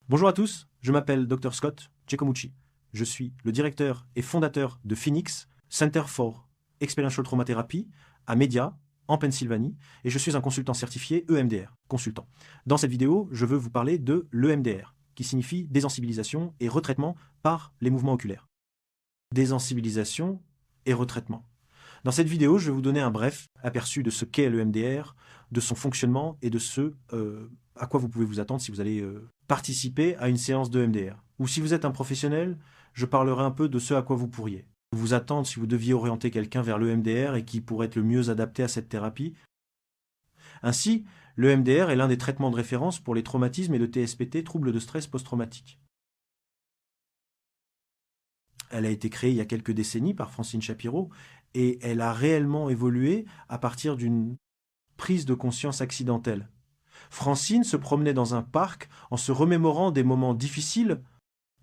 Bonjour à tous, je m'appelle Dr Scott Giacomucci. Je suis le directeur et fondateur de Phoenix Center for Experiential Trauma Therapy à Media, en Pennsylvanie, et je suis un consultant certifié EMDR, consultant. Dans cette vidéo, je veux vous parler de l'EMDR, qui signifie désensibilisation et retraitement par les mouvements oculaires. Désensibilisation et retraitement. Dans cette vidéo, je vais vous donner un bref aperçu de ce qu'est l'EMDR, de son fonctionnement et de ce à quoi vous pouvez vous attendre si vous allez participer à une séance de EMDR. Ou si vous êtes un professionnel, je parlerai un peu de ce à quoi vous pourriez vous attendre si vous deviez orienter quelqu'un vers l'EMDR et qui pourrait être le mieux adapté à cette thérapie. Ainsi, l'EMDR est l'un des traitements de référence pour les traumatismes et le TSPT, troubles de stress post-traumatique. Elle a été créée il y a quelques décennies par Francine Shapiro et elle a réellement évolué à partir d'une prise de conscience accidentelle. Francine se promenait dans un parc en se remémorant des moments difficiles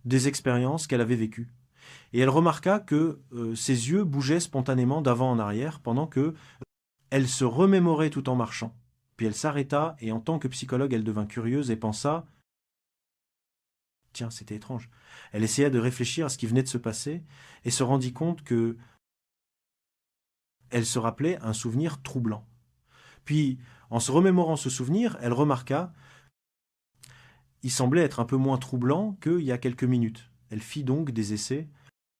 des expériences qu'elle avait vécues. Et elle remarqua que ses yeux bougeaient spontanément d'avant en arrière pendant que elle se remémorait tout en marchant. Puis elle s'arrêta et en tant que psychologue, elle devint curieuse et pensa « Tiens, c'était étrange ». Elle essaya de réfléchir à ce qui venait de se passer et se rendit compte que elle se rappelait un souvenir troublant. Puis, en se remémorant ce souvenir, elle remarqua il semblait être un peu moins troublant qu'il y a quelques minutes. Elle fit donc des essais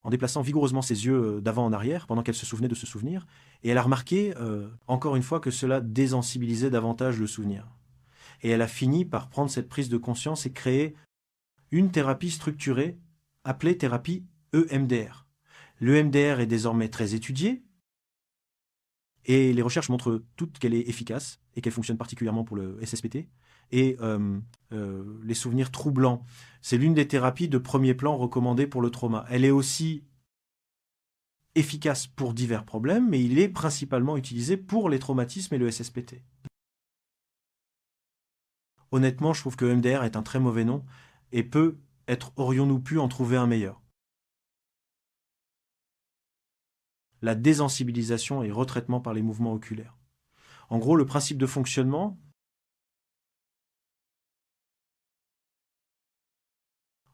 en déplaçant vigoureusement ses yeux d'avant en arrière pendant qu'elle se souvenait de ce souvenir, et elle a remarqué, encore une fois, que cela désensibilisait davantage le souvenir. Et elle a fini par prendre cette prise de conscience et créer une thérapie structurée appelée thérapie EMDR. L'EMDR est désormais très étudié, et les recherches montrent toutes qu'elle est efficace et qu'elle fonctionne particulièrement pour le SSPT. Et les souvenirs troublants, c'est l'une des thérapies de premier plan recommandées pour le trauma. Elle est aussi efficace pour divers problèmes, mais il est principalement utilisé pour les traumatismes et le SSPT. Honnêtement, je trouve que EMDR est un très mauvais nom et aurions-nous pu en trouver un meilleur? La désensibilisation et retraitement par les mouvements oculaires. En gros, le principe de fonctionnement,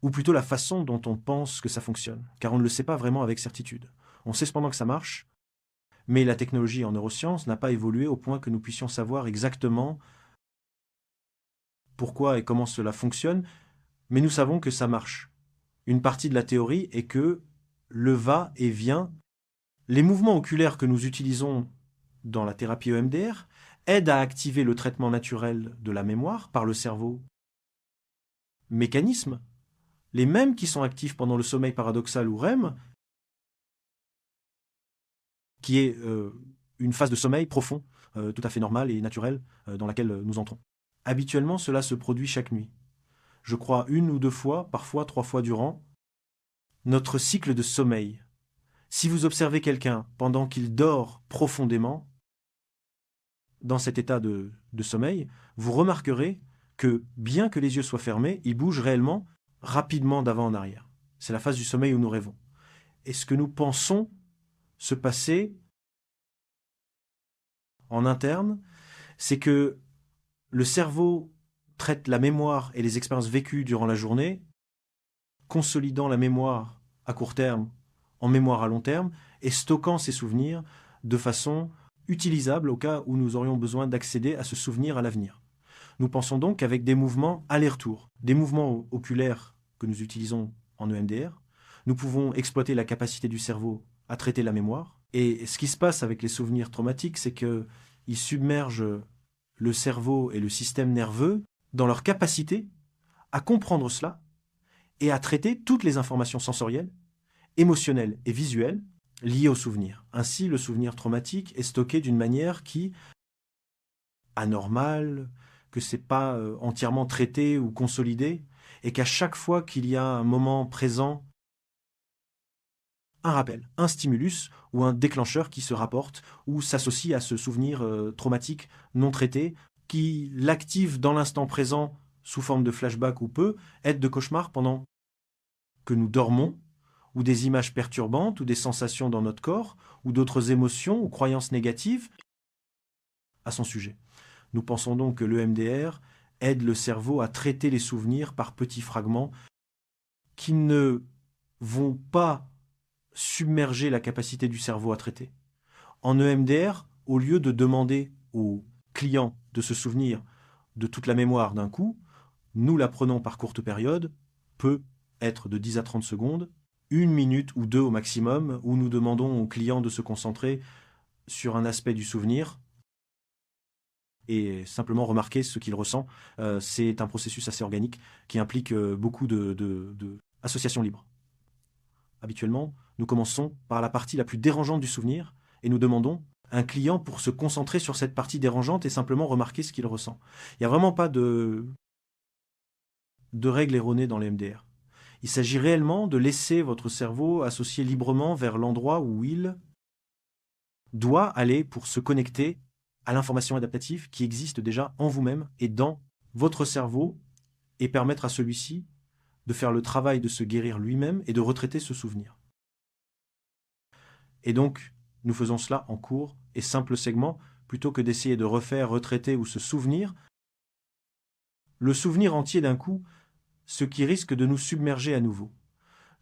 ou plutôt la façon dont on pense que ça fonctionne, car on ne le sait pas vraiment avec certitude. On sait cependant que ça marche, mais la technologie en neurosciences n'a pas évolué au point que nous puissions savoir exactement pourquoi et comment cela fonctionne, mais nous savons que ça marche. Une partie de la théorie est que le va et vient, les mouvements oculaires que nous utilisons dans la thérapie EMDR aident à activer le traitement naturel de la mémoire par le cerveau. Mécanismes, les mêmes qui sont actifs pendant le sommeil paradoxal ou REM, qui est une phase de sommeil profond, tout à fait normale et naturelle, dans laquelle nous entrons. Habituellement, cela se produit chaque nuit. Je crois 1 ou 2 fois, parfois 3 fois durant notre cycle de sommeil. Si vous observez quelqu'un pendant qu'il dort profondément, dans cet état de sommeil, vous remarquerez que, bien que les yeux soient fermés, il bouge réellement, rapidement d'avant en arrière. C'est la phase du sommeil où nous rêvons. Et ce que nous pensons se passer en interne, c'est que le cerveau traite la mémoire et les expériences vécues durant la journée, consolidant la mémoire à court terme en mémoire à long terme et stockant ces souvenirs de façon utilisable au cas où nous aurions besoin d'accéder à ce souvenir à l'avenir. Nous pensons donc qu'avec des mouvements aller-retour, des mouvements oculaires que nous utilisons en EMDR, nous pouvons exploiter la capacité du cerveau à traiter la mémoire. Et ce qui se passe avec les souvenirs traumatiques, c'est qu'ils submergent le cerveau et le système nerveux dans leur capacité à comprendre cela et à traiter toutes les informations sensorielles, émotionnelles et visuelles liées au souvenir. Ainsi, le souvenir traumatique est stocké d'une manière qui anormale, que ce n'est pas entièrement traité ou consolidé, et qu'à chaque fois qu'il y a un moment présent, un rappel, un stimulus ou un déclencheur qui se rapporte ou s'associe à ce souvenir traumatique non traité, qui l'active dans l'instant présent sous forme de flashback ou peu, aide de cauchemar pendant que nous dormons, ou des images perturbantes, ou des sensations dans notre corps, ou d'autres émotions ou croyances négatives à son sujet. Nous pensons donc que l'EMDR aide le cerveau à traiter les souvenirs par petits fragments qui ne vont pas submerger la capacité du cerveau à traiter. En EMDR, au lieu de demander au client de se souvenir de toute la mémoire d'un coup, nous la prenons par courte période, peut être de 10 à 30 secondes, 1 minute ou 2 au maximum, où nous demandons au client de se concentrer sur un aspect du souvenir et simplement remarquer ce qu'il ressent. C'est un processus assez organique qui implique beaucoup d'associations libres. Habituellement, nous commençons par la partie la plus dérangeante du souvenir et nous demandons à un client pour se concentrer sur cette partie dérangeante et simplement remarquer ce qu'il ressent. Il n'y a vraiment pas de règles erronées dans les MDR. Il s'agit réellement de laisser votre cerveau associer librement vers l'endroit où il doit aller pour se connecter à l'information adaptative qui existe déjà en vous-même et dans votre cerveau et permettre à celui-ci de faire le travail de se guérir lui-même et de retraiter ce souvenir. Et donc, nous faisons cela en court et simple segments, plutôt que d'essayer de refaire, retraiter ou se souvenir. Le souvenir entier d'un coup, ce qui risque de nous submerger à nouveau.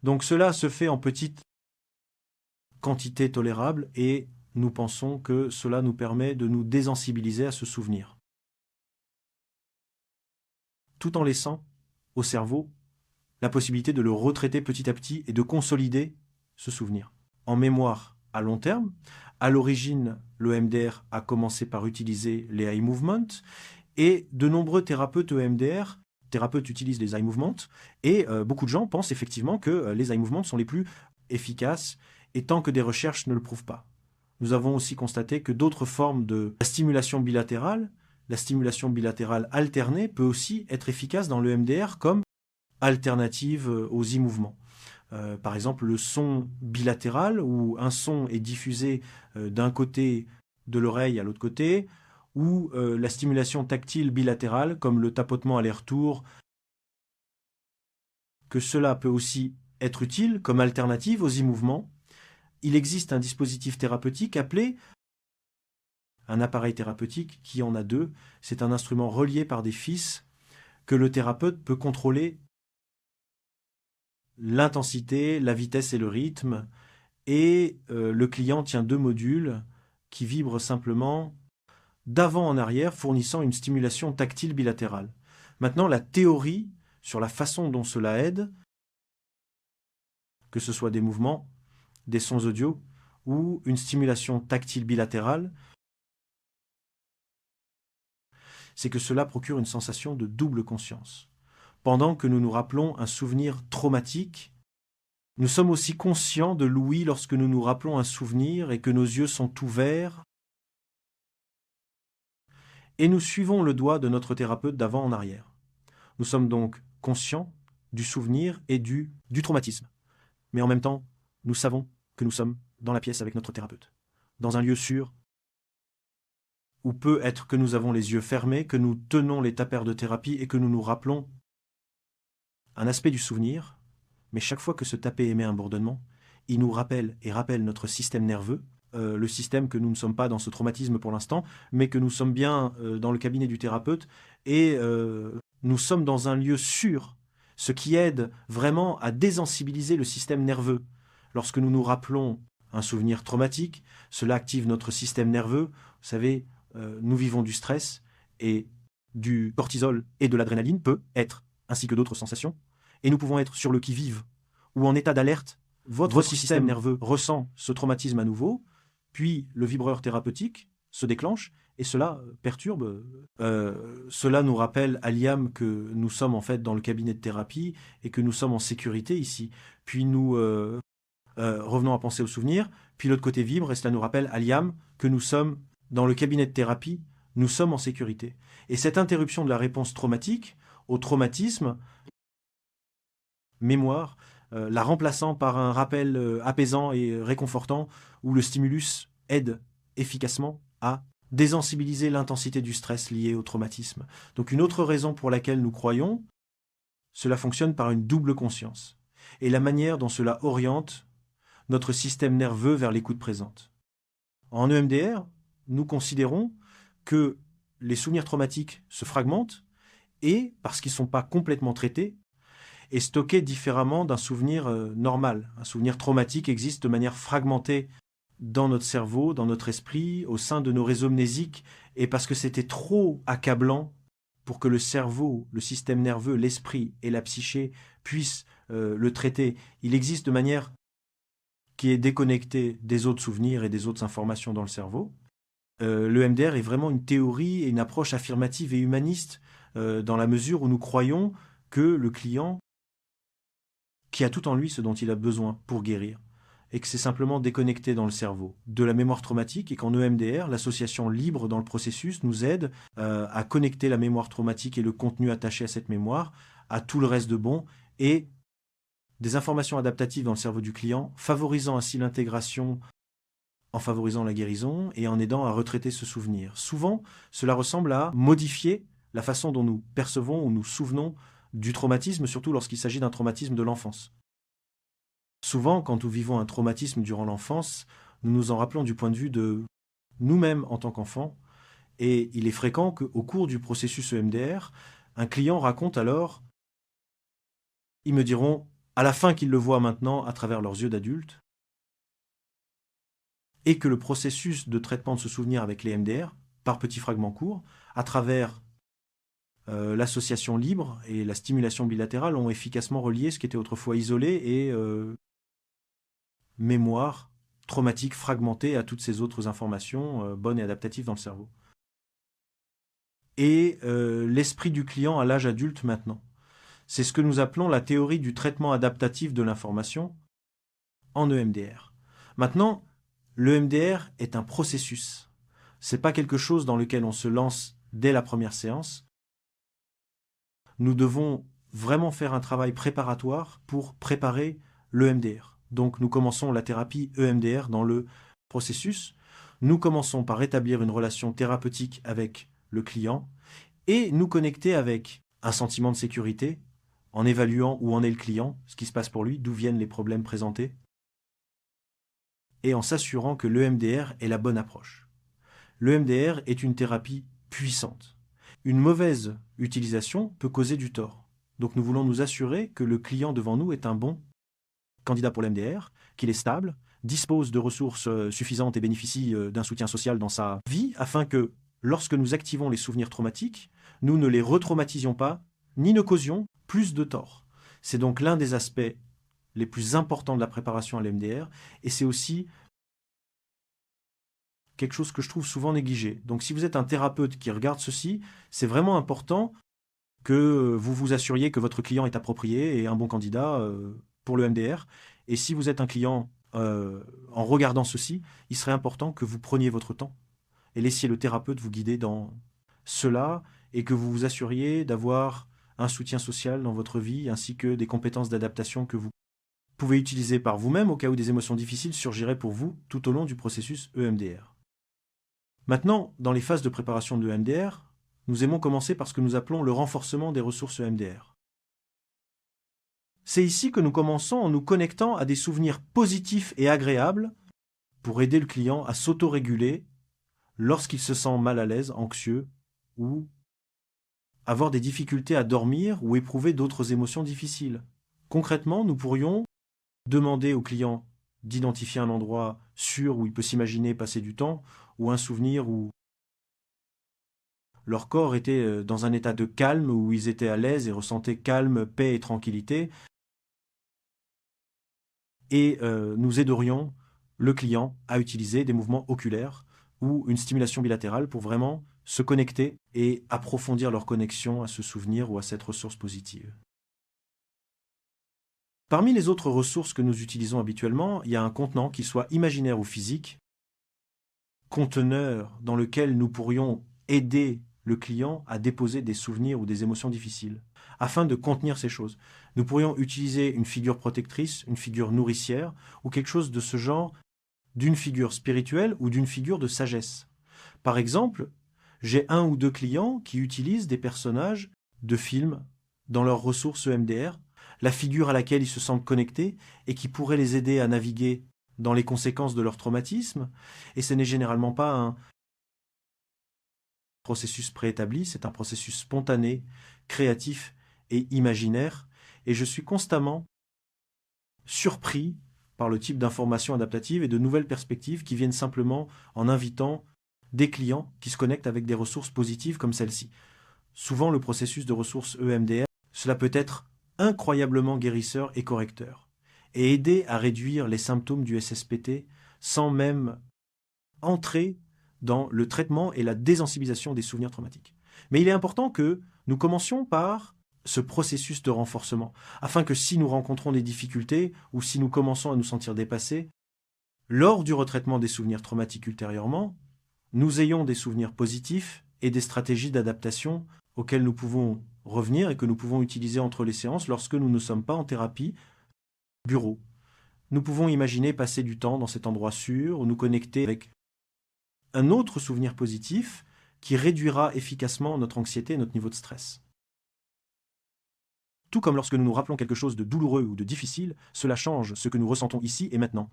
Donc cela se fait en petite quantité tolérable et nous pensons que cela nous permet de nous désensibiliser à ce souvenir. Tout en laissant au cerveau la possibilité de le retraiter petit à petit et de consolider ce souvenir. En mémoire à long terme, à l'origine, le EMDR a commencé par utiliser les eye movements et de nombreux thérapeutes EMDR utilisent les eye movements et beaucoup de gens pensent effectivement que les eye movements sont les plus efficaces et tant que des recherches ne le prouvent pas. Nous avons aussi constaté que d'autres formes de stimulation bilatérale, la stimulation bilatérale alternée peut aussi être efficace dans le EMDR comme alternative aux e-mouvements. Par exemple, le son bilatéral, où un son est diffusé d'un côté de l'oreille à l'autre côté, ou la stimulation tactile bilatérale, comme le tapotement aller-retour, que cela peut aussi être utile comme alternative aux e-mouvements. Il existe un dispositif thérapeutique appelé un appareil thérapeutique qui en a deux. C'est un instrument relié par des fils que le thérapeute peut contrôler l'intensité, la vitesse et le rythme. Et le client tient 2 modules qui vibrent simplement d'avant en arrière, fournissant une stimulation tactile bilatérale. Maintenant, la théorie sur la façon dont cela aide, que ce soit des mouvements, des sons audio ou une stimulation tactile bilatérale, c'est que cela procure une sensation de double conscience. Pendant que nous nous rappelons un souvenir traumatique, nous sommes aussi conscients de l'ouïe lorsque nous nous rappelons un souvenir et que nos yeux sont ouverts. Et nous suivons le doigt de notre thérapeute d'avant en arrière. Nous sommes donc conscients du souvenir et du traumatisme. Mais en même temps, nous savons que nous sommes dans la pièce avec notre thérapeute, dans un lieu sûr, où peut être que nous avons les yeux fermés, que nous tenons les tapers de thérapie et que nous nous rappelons un aspect du souvenir, mais chaque fois que ce tapé émet un bourdonnement, il nous rappelle et rappelle notre système nerveux, le système que nous ne sommes pas dans ce traumatisme pour l'instant, mais que nous sommes bien dans le cabinet du thérapeute et nous sommes dans un lieu sûr, ce qui aide vraiment à désensibiliser le système nerveux. Lorsque nous nous rappelons un souvenir traumatique, cela active notre système nerveux. Vous savez, nous vivons du stress et du cortisol et de l'adrénaline peut être, ainsi que d'autres sensations, et nous pouvons être sur le qui-vive ou en état d'alerte. Votre système nerveux ressent ce traumatisme à nouveau, puis le vibreur thérapeutique se déclenche et cela perturbe. Cela nous rappelle à l'IAM que nous sommes en fait dans le cabinet de thérapie et que nous sommes en sécurité ici. Puis nous revenons à penser au souvenir, puis l'autre côté vibre et cela nous rappelle à l'IAM que nous sommes dans le cabinet de thérapie, nous sommes en sécurité. Et cette interruption de la réponse traumatique au traumatisme, mémoire, la remplaçant par un rappel apaisant et réconfortant où le stimulus aide efficacement à désensibiliser l'intensité du stress lié au traumatisme. Donc une autre raison pour laquelle nous croyons, cela fonctionne par une double conscience et la manière dont cela oriente notre système nerveux vers l'écoute présente. En EMDR, nous considérons que les souvenirs traumatiques se fragmentent et, parce qu'ils ne sont pas complètement traités, est stocké différemment d'un souvenir normal. Un souvenir traumatique existe de manière fragmentée dans notre cerveau, dans notre esprit, au sein de nos réseaux mnésiques, et parce que c'était trop accablant pour que le cerveau, le système nerveux, l'esprit et la psyché puissent le traiter, il existe de manière qui est déconnectée des autres souvenirs et des autres informations dans le cerveau. Le MDR est vraiment une théorie et une approche affirmative et humaniste dans la mesure où nous croyons que le client qui a tout en lui ce dont il a besoin pour guérir, et que c'est simplement déconnecté dans le cerveau de la mémoire traumatique, et qu'en EMDR, l'association libre dans le processus nous aide à connecter la mémoire traumatique et le contenu attaché à cette mémoire à tout le reste de bon, et des informations adaptatives dans le cerveau du client, favorisant ainsi l'intégration en favorisant la guérison et en aidant à retraiter ce souvenir. Souvent, cela ressemble à modifier la façon dont nous percevons ou nous souvenons du traumatisme, surtout lorsqu'il s'agit d'un traumatisme de l'enfance. Souvent, quand nous vivons un traumatisme durant l'enfance, nous nous en rappelons du point de vue de nous-mêmes en tant qu'enfants, et il est fréquent qu'au cours du processus EMDR, un client raconte alors, ils me diront, à la fin qu'ils le voient maintenant à travers leurs yeux d'adulte, et que le processus de traitement de ce souvenir avec les MDR, par petits fragments courts, à travers l'association libre et la stimulation bilatérale ont efficacement relié ce qui était autrefois isolé et mémoire traumatique fragmentée à toutes ces autres informations bonnes et adaptatives dans le cerveau. Et l'esprit du client à l'âge adulte maintenant. C'est ce que nous appelons la théorie du traitement adaptatif de l'information en EMDR. Maintenant, l'EMDR est un processus. C'est pas quelque chose dans lequel on se lance dès la première séance. Nous devons vraiment faire un travail préparatoire pour préparer l'EMDR. Donc nous commençons la thérapie EMDR dans le processus. Nous commençons par établir une relation thérapeutique avec le client et nous connecter avec un sentiment de sécurité en évaluant où en est le client, ce qui se passe pour lui, d'où viennent les problèmes présentés, et en s'assurant que l'EMDR est la bonne approche. L'EMDR est une thérapie puissante. Une mauvaise utilisation peut causer du tort. Donc nous voulons nous assurer que le client devant nous est un bon candidat pour l'MDR, qu'il est stable, dispose de ressources suffisantes et bénéficie d'un soutien social dans sa vie, afin que, lorsque nous activons les souvenirs traumatiques, nous ne les retraumatisions pas, ni ne causions plus de tort. C'est donc l'un des aspects les plus importants de la préparation à l'MDR, et c'est aussi quelque chose que je trouve souvent négligé. Donc si vous êtes un thérapeute qui regarde ceci, c'est vraiment important que vous vous assuriez que votre client est approprié et un bon candidat pour le MDR. Et si vous êtes un client en regardant ceci, il serait important que vous preniez votre temps et laissiez le thérapeute vous guider dans cela et que vous vous assuriez d'avoir un soutien social dans votre vie ainsi que des compétences d'adaptation que vous pouvez utiliser par vous-même au cas où des émotions difficiles surgiraient pour vous tout au long du processus EMDR. Maintenant, dans les phases de préparation de EMDR, nous aimons commencer par ce que nous appelons le renforcement des ressources EMDR. C'est ici que nous commençons en nous connectant à des souvenirs positifs et agréables pour aider le client à s'autoréguler lorsqu'il se sent mal à l'aise, anxieux ou avoir des difficultés à dormir ou éprouver d'autres émotions difficiles. Concrètement, nous pourrions demander au client d'identifier un endroit sûr où il peut s'imaginer passer du temps ou un souvenir où leur corps était dans un état de calme, où ils étaient à l'aise et ressentaient calme, paix et tranquillité. Et nous aiderions le client à utiliser des mouvements oculaires ou une stimulation bilatérale pour vraiment se connecter et approfondir leur connexion à ce souvenir ou à cette ressource positive. Parmi les autres ressources que nous utilisons habituellement, il y a un contenant, qu'il soit imaginaire ou physique, conteneur dans lequel nous pourrions aider le client à déposer des souvenirs ou des émotions difficiles, afin de contenir ces choses. Nous pourrions utiliser une figure protectrice, une figure nourricière, ou quelque chose de ce genre, d'une figure spirituelle ou d'une figure de sagesse. Par exemple, j'ai 1 ou 2 clients qui utilisent des personnages de films dans leurs ressources EMDR, la figure à laquelle ils se sentent connectés et qui pourrait les aider à naviguer dans les conséquences de leur traumatisme, et ce n'est généralement pas un processus préétabli, c'est un processus spontané, créatif et imaginaire, et je suis constamment surpris par le type d'informations adaptatives et de nouvelles perspectives qui viennent simplement en invitant des clients qui se connectent avec des ressources positives comme celle-ci. Souvent, le processus de ressources EMDR, cela peut être incroyablement guérisseur et correcteur, et aider à réduire les symptômes du SSPT sans même entrer dans le traitement et la désensibilisation des souvenirs traumatiques. Mais il est important que nous commencions par ce processus de renforcement, afin que si nous rencontrons des difficultés ou si nous commençons à nous sentir dépassés, lors du retraitement des souvenirs traumatiques ultérieurement, nous ayons des souvenirs positifs et des stratégies d'adaptation auxquelles nous pouvons revenir et que nous pouvons utiliser entre les séances lorsque nous ne sommes pas en thérapie bureau. Nous pouvons imaginer passer du temps dans cet endroit sûr ou nous connecter avec un autre souvenir positif qui réduira efficacement notre anxiété et notre niveau de stress. Tout comme lorsque nous nous rappelons quelque chose de douloureux ou de difficile, cela change ce que nous ressentons ici et maintenant.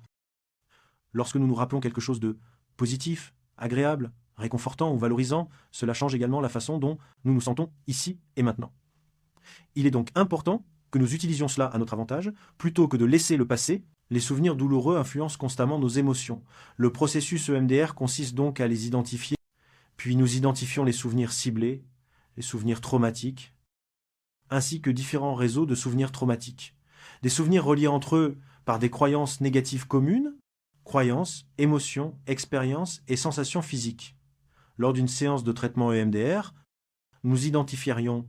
Lorsque nous nous rappelons quelque chose de positif, agréable, réconfortant ou valorisant, cela change également la façon dont nous nous sentons ici et maintenant. Il est donc important que nous utilisions cela à notre avantage, plutôt que de laisser le passé. Les souvenirs douloureux influencent constamment nos émotions. Le processus EMDR consiste donc à les identifier, puis nous identifions les souvenirs ciblés, les souvenirs traumatiques, ainsi que différents réseaux de souvenirs traumatiques. Des souvenirs reliés entre eux par des croyances négatives communes, croyances, émotions, expériences et sensations physiques. Lors d'une séance de traitement EMDR, nous identifierions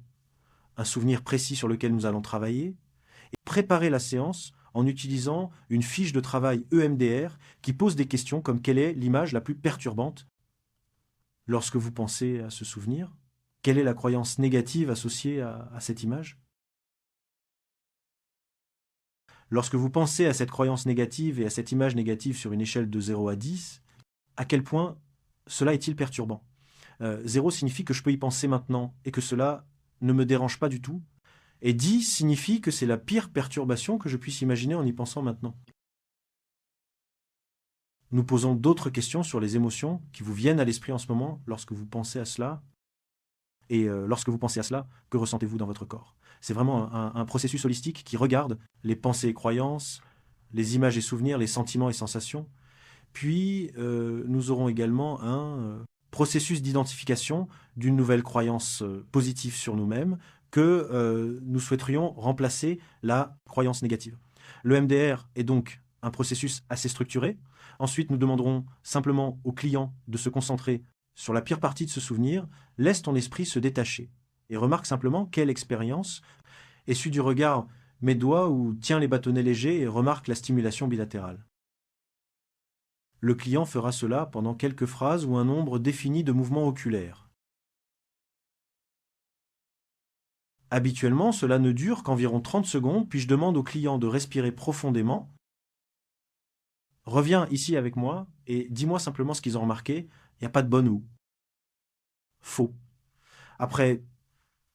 un souvenir précis sur lequel nous allons travailler et préparer la séance en utilisant une fiche de travail EMDR qui pose des questions comme quelle est l'image la plus perturbante lorsque vous pensez à ce souvenir? Quelle est la croyance négative associée à cette image? Lorsque vous pensez à cette croyance négative et à cette image négative sur une échelle de 0 à 10, à quel point cela est-il perturbant? 0 signifie que je peux y penser maintenant et que cela ne me dérange pas du tout. Et 10 signifie que c'est la pire perturbation que je puisse imaginer en y pensant maintenant. Nous posons d'autres questions sur les émotions qui vous viennent à l'esprit en ce moment lorsque vous pensez à cela. Et lorsque vous pensez à cela, que ressentez-vous dans votre corps? C'est vraiment un processus holistique qui regarde les pensées et croyances, les images et souvenirs, les sentiments et sensations. Puis, nous aurons également un processus d'identification d'une nouvelle croyance positive sur nous-mêmes que nous souhaiterions remplacer la croyance négative. Le MDR est donc un processus assez structuré. Ensuite, nous demanderons simplement au client de se concentrer sur la pire partie de ce souvenir, laisse ton esprit se détacher et remarque simplement quelle expérience, essuie du regard mes doigts ou tiens les bâtonnets légers et remarque la stimulation bilatérale. Le client fera cela pendant quelques phrases ou un nombre défini de mouvements oculaires. Habituellement, cela ne dure qu'environ 30 secondes, puis je demande au client de respirer profondément. Reviens ici avec moi et dis-moi simplement ce qu'ils ont remarqué. Il n'y a pas de bonne ou faux. Après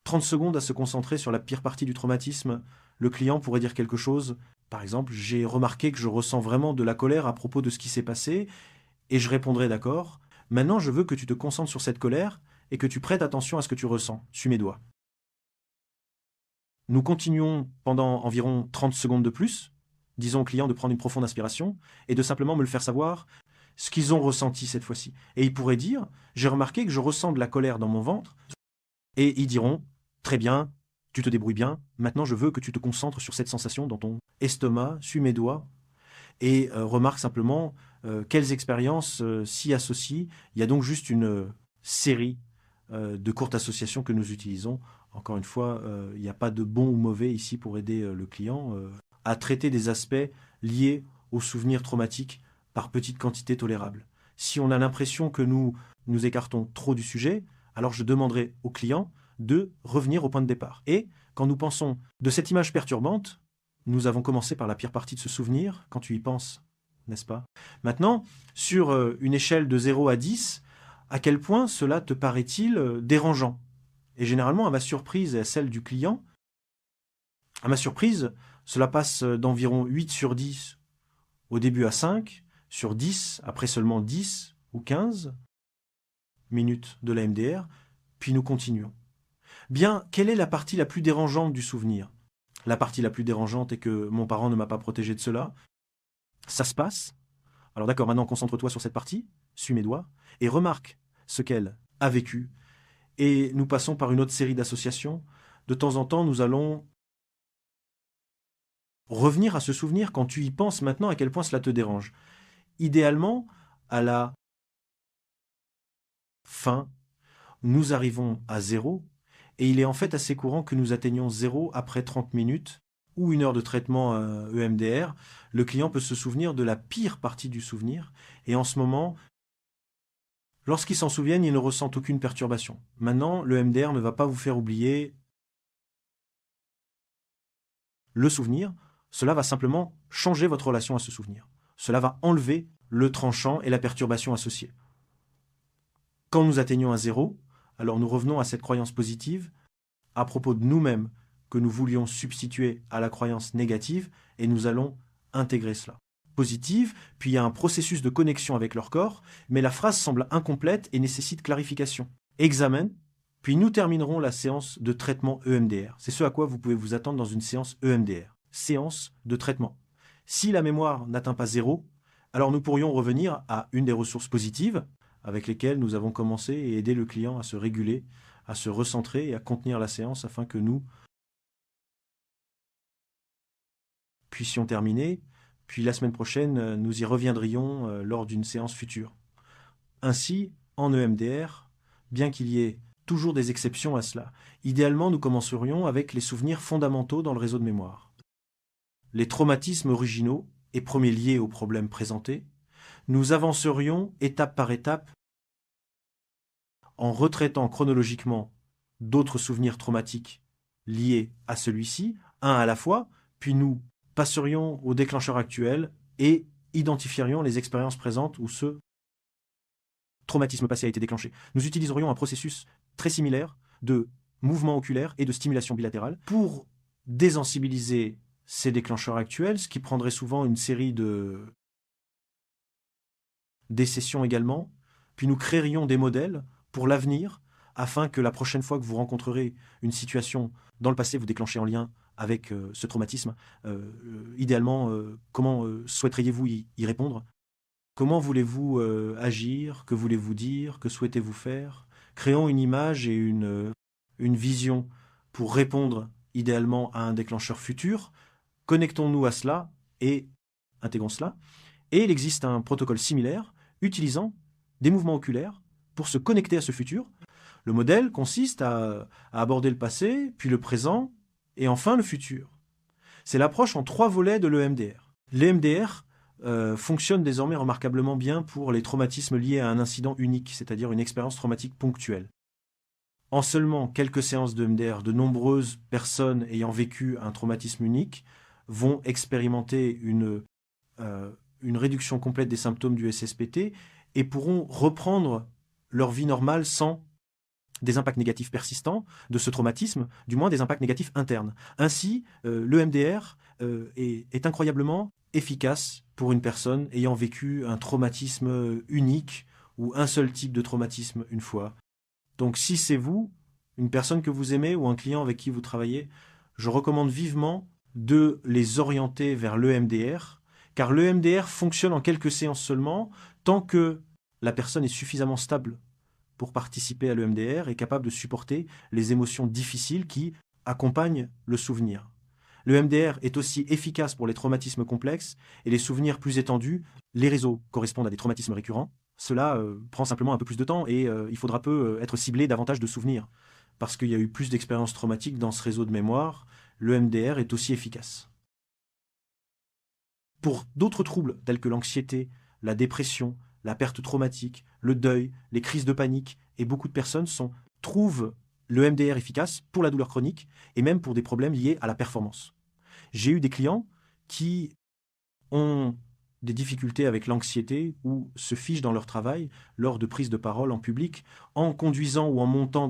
30 secondes à se concentrer sur la pire partie du traumatisme, le client pourrait dire quelque chose. Par exemple, j'ai remarqué que je ressens vraiment de la colère à propos de ce qui s'est passé, et je répondrai d'accord. Maintenant, je veux que tu te concentres sur cette colère et que tu prêtes attention à ce que tu ressens. Suis mes doigts. Nous continuons pendant environ 30 secondes de plus. Disons au client de prendre une profonde inspiration et de simplement me le faire savoir ce qu'ils ont ressenti cette fois-ci. Et ils pourraient dire, j'ai remarqué que je ressens de la colère dans mon ventre. Et ils diront, très bien, tu te débrouilles bien, maintenant je veux que tu te concentres sur cette sensation dans ton estomac, suis mes doigts, et remarque simplement quelles expériences s'y associent. Il y a donc juste une série de courtes associations que nous utilisons. Encore une fois, il n'y a pas de bon ou mauvais ici pour aider le client à traiter des aspects liés aux souvenirs traumatiques par petites quantités tolérables. Si on a l'impression que nous nous écartons trop du sujet, alors je demanderai au client de revenir au point de départ. Et quand nous pensons de cette image perturbante, nous avons commencé par la pire partie de ce souvenir, quand tu y penses, n'est-ce pas? Maintenant, sur une échelle de 0 à 10, à quel point cela te paraît-il dérangeant? Et généralement, à ma surprise et à celle du client, à ma surprise, cela passe d'environ 8 sur 10 au début à 5, sur 10 après seulement 10 ou 15 minutes de la MDR, puis nous continuons. Bien, quelle est la partie la plus dérangeante du souvenir? La partie la plus dérangeante est que mon parent ne m'a pas protégé de cela. Ça se passe. Alors d'accord, maintenant concentre-toi sur cette partie, suis mes doigts, et remarque ce qu'elle a vécu. Et nous passons par une autre série d'associations. De temps en temps, nous allons revenir à ce souvenir quand tu y penses maintenant à quel point cela te dérange. Idéalement, à la fin, nous arrivons à 0, et il est en fait assez courant que nous atteignions 0 après 30 minutes ou 1 heure de traitement EMDR. Le client peut se souvenir de la pire partie du souvenir, et en ce moment, lorsqu'il s'en souvient, il ne ressent aucune perturbation. Maintenant, le EMDR ne va pas vous faire oublier le souvenir, cela va simplement changer votre relation à ce souvenir. Cela va enlever le tranchant et la perturbation associée. Quand nous atteignons un 0, alors nous revenons à cette croyance positive à propos de nous-mêmes que nous voulions substituer à la croyance négative, et nous allons intégrer cela. Positive, puis il y a un processus de connexion avec leur corps, mais la phrase semble incomplète et nécessite clarification. Examen, puis nous terminerons la séance de traitement EMDR. C'est ce à quoi vous pouvez vous attendre dans une séance EMDR, séance de traitement. Si la mémoire n'atteint pas 0, alors nous pourrions revenir à une des ressources positives avec lesquelles nous avons commencé et aider le client à se réguler, à se recentrer et à contenir la séance afin que nous puissions terminer. Puis la semaine prochaine, nous y reviendrions lors d'une séance future. Ainsi, en EMDR, bien qu'il y ait toujours des exceptions à cela, idéalement nous commencerions avec les souvenirs fondamentaux dans le réseau de mémoire. Les traumatismes originaux et premiers liés aux problèmes présentés, nous avancerions étape par étape en retraitant chronologiquement d'autres souvenirs traumatiques liés à celui-ci, un à la fois, puis nous passerions au déclencheur actuel et identifierions les expériences présentes où ce traumatisme passé a été déclenché. Nous utiliserions un processus très similaire de mouvement oculaire et de stimulation bilatérale pour désensibiliser ces déclencheurs actuels, ce qui prendrait souvent une série des sessions également, puis nous créerions des modèles pour l'avenir, afin que la prochaine fois que vous rencontrerez une situation dans le passé, vous déclenchez en lien avec ce traumatisme, idéalement, comment souhaiteriez-vous y répondre? Comment voulez-vous agir? Que voulez-vous dire? Que souhaitez-vous faire? Créons une image et une vision pour répondre idéalement à un déclencheur futur. Connectons-nous à cela et intégrons cela. Et il existe un protocole similaire utilisant des mouvements oculaires pour se connecter à ce futur. Le modèle consiste à aborder le passé, puis le présent, et enfin le futur. C'est l'approche en 3 volets de l'EMDR. L'EMDR fonctionne désormais remarquablement bien pour les traumatismes liés à un incident unique, c'est-à-dire une expérience traumatique ponctuelle. En seulement quelques séances de EMDR, de nombreuses personnes ayant vécu un traumatisme unique vont expérimenter une réduction complète des symptômes du SSPT et pourront reprendre leur vie normale sans des impacts négatifs persistants de ce traumatisme, du moins des impacts négatifs internes. Ainsi, l'EMDR est incroyablement efficace pour une personne ayant vécu un traumatisme unique ou un seul type de traumatisme une fois. Donc si c'est vous, une personne que vous aimez ou un client avec qui vous travaillez, je recommande vivement de les orienter vers l'EMDR, car l'EMDR fonctionne en quelques séances seulement, tant que la personne est suffisamment stable pour participer à l'EMDR et capable de supporter les émotions difficiles qui accompagnent le souvenir. L'EMDR est aussi efficace pour les traumatismes complexes et les souvenirs plus étendus. Les réseaux correspondent à des traumatismes récurrents. Cela prend simplement un peu plus de temps et il faudra être ciblé davantage de souvenirs. Parce qu'il y a eu plus d'expériences traumatiques dans ce réseau de mémoire, l'EMDR est aussi efficace. Pour d'autres troubles tels que l'anxiété, la dépression, la perte traumatique, le deuil, les crises de panique, et beaucoup de personnes trouvent le MDR efficace pour la douleur chronique et même pour des problèmes liés à la performance. J'ai eu des clients qui ont des difficultés avec l'anxiété ou se fichent dans leur travail lors de prises de parole en public, en conduisant ou en montant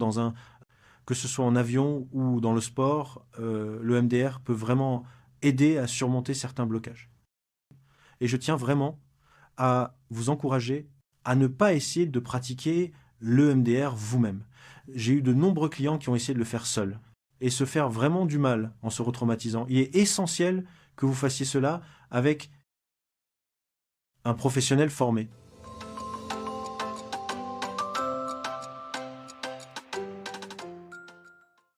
que ce soit en avion ou dans le sport, le MDR peut vraiment aider à surmonter certains blocages. Et je tiens vraiment à vous encourager à ne pas essayer de pratiquer l'EMDR vous-même. J'ai eu de nombreux clients qui ont essayé de le faire seuls et se faire vraiment du mal en se retraumatisant. Il est essentiel que vous fassiez cela avec un professionnel formé.